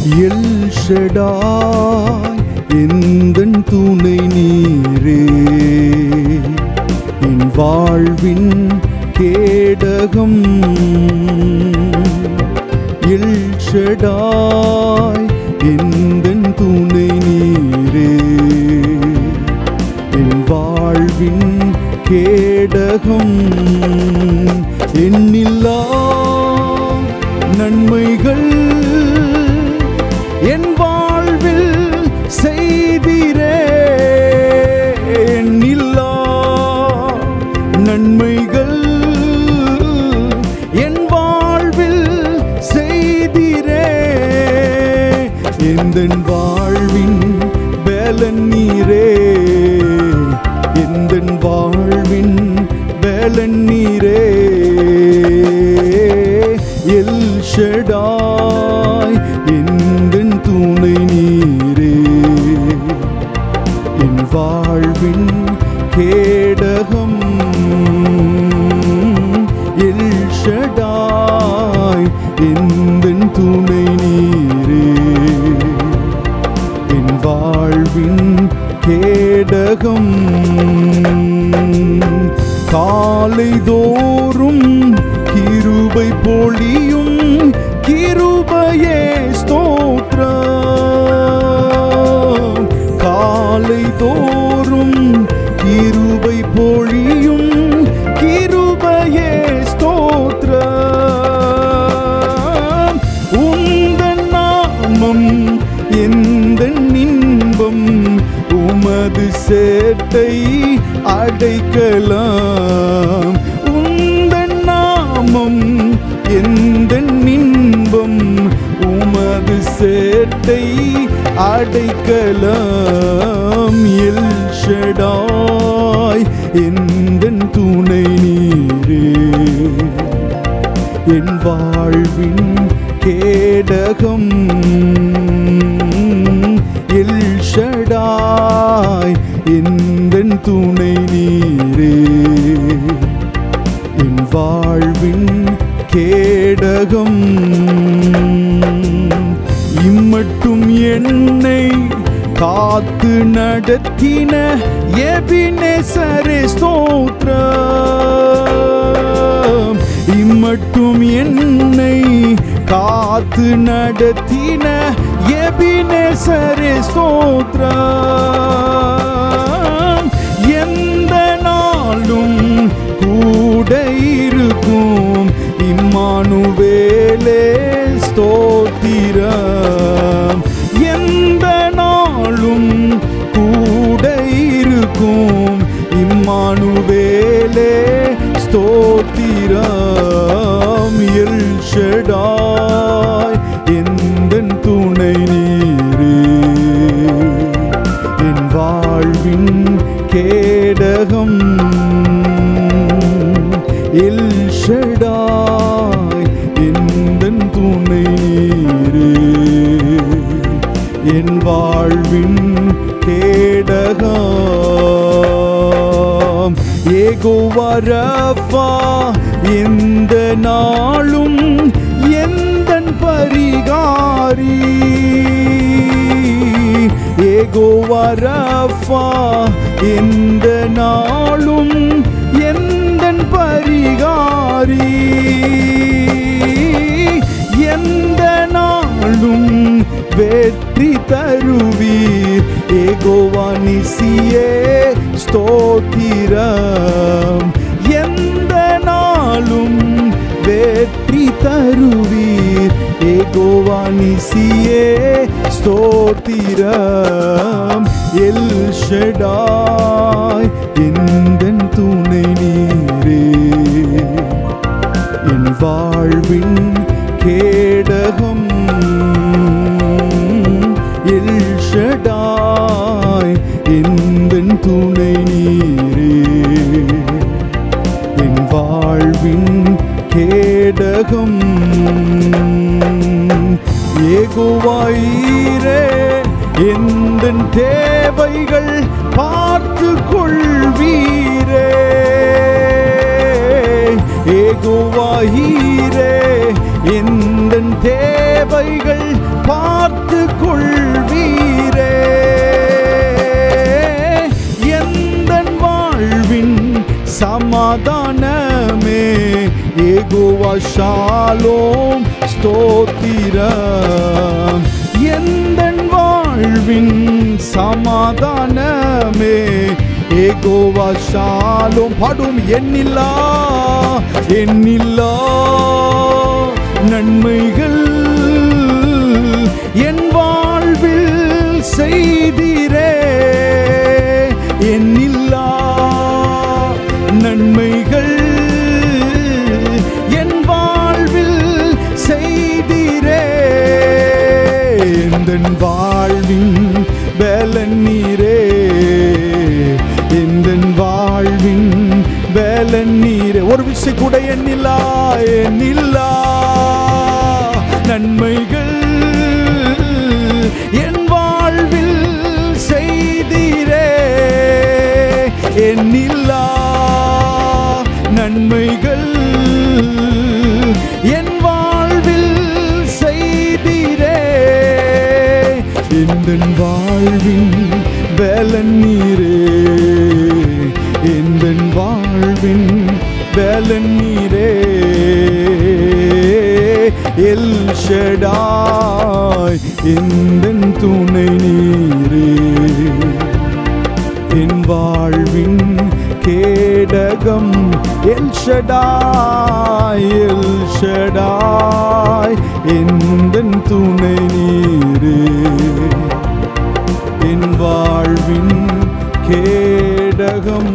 L Shaddai எந்தன் துணை நீரே, என் வாழ்வின் கேடகம். எல் ஷடாய் எந்தன் துணை நீரே, என் வாழ்வின் கேடகம். எண்ணில்லா நன்மைகள் என் வாழ்வில் செய்திரே, எண்ணில்லா நன்மைகள் என் வாழ்வில் செய்திரே. எந்தன் வாழ்வின் பலன் நீரே, எந்தன் வாழ்வின் பலன் நீரே. எல் ஷடாய் எந்தன் துணை நீரே, என் வாழ்வின் கேடகம். எல் ஷடாய் எந்தன் துணை நீரே, என் வாழ்வின் கேடகம். காலை தோறும் கிருபை பொழியும் கிருபையே ஸ்தோத்திரம். காலை தோறும் கிருபை பொழியும் கிருபையே ஸ்தோத்திரம். உந்தன் நாமம் எந்தன் இன்பம், உமது சேட்டை அடைக்கலாம். உந்தன் நாமம் எந்தன் இன்பம், உமது சேட்டை அடைக்கலாம். எல் ஷடாய் எந்தன் துணை நீரே, என் வாழ்வின் கேடகம். எல் ஷடாய் எந்தன் துணை நீரே, என் வாழ்வின் கேடகம். இம்மட்டும் என்னை காத்து நடத்தின எபினேசரே ஸ்தோத்திரம். இம்மட்டும் என்னை காத்து நடத்தின எபினேசரே ஸ்தோத்திரம். எந்த நாளும் கூட இருக்கும் இம்மானுவேலே ஸ்தோத்திரம். எந்த நாளும் கூட இருக்கும் இம்மானுவேலே ஸ்தோத்திரம். எல் ஷடாய் எந்தன் துணை நீரே, என் வாழ்வின் கேடகம். எல் ஷடாய் எந்தன் துணை நீரே, என் வாழ்வின் கேடகம். யெகோவா ரஃபா எந்த நாளும் எந்தன் பரிகாரி. யெகோவா ரஃபா எந்த நாளும் எந்தன் பரிகாரி. எந்த நாளும் வெற்றி தருவீர் யெகோவா நிசியே ஸ்தோத்திரம். எந்த நாளும் வெற்றி தருவீர் யெகோவா நிசியே ஸ்தோத்திரம். எல் ஷடாய் எந்தன் துணை நீரே, என் வாழ்வின் கேடகம். எல் ஷடாய் எந்தன் துணை நீரே, என் வாழ்வின் கேடகம். யெகோவா ஈரே எந்தன் தேவைகள் பார்த்து கொள்வீரே. யெகோவா ஈரே எந்தன் தேவை தேவைகள் பார்த்து கொள்வீரே. எந்தன் வாழ்வின் சமாதானமே யெகோவா ஷாலோம் ஸ்தோத்திரம். எந்தன் வாழ்வின் சமாதானமே யெகோவா ஷாலோம். பாடும் எண்ணில்லா நன்மைகள் என் வாழ்வில் செய்தீரே. எண்ணில்லா நன்மைகள் என் வாழ்வில் செய்தீரே. எந்தன் வாழ்வின் பலன் நீரே, எந்தன் வாழ்வின் பலன் நீரே. ஒரு விஷயம் கூட எண்ணில்லா நன்மைகள் என் வாழ்வில் செய்தீரே. எண்ணில்லா நன்மைகள் என் வாழ்வில் செய்தீரே. எந்தன் வாழ்வின் பலன் நீரே, எந்தன் வாழ்வின் பலன் நீரே. எல் ஷடாய் எந்தன் துணை நீரே. என் வாழ்வின் கேடகம் எல் ஷடாய் எந்தன் துணை நீரே. என் வாழ்வின் கேடகம்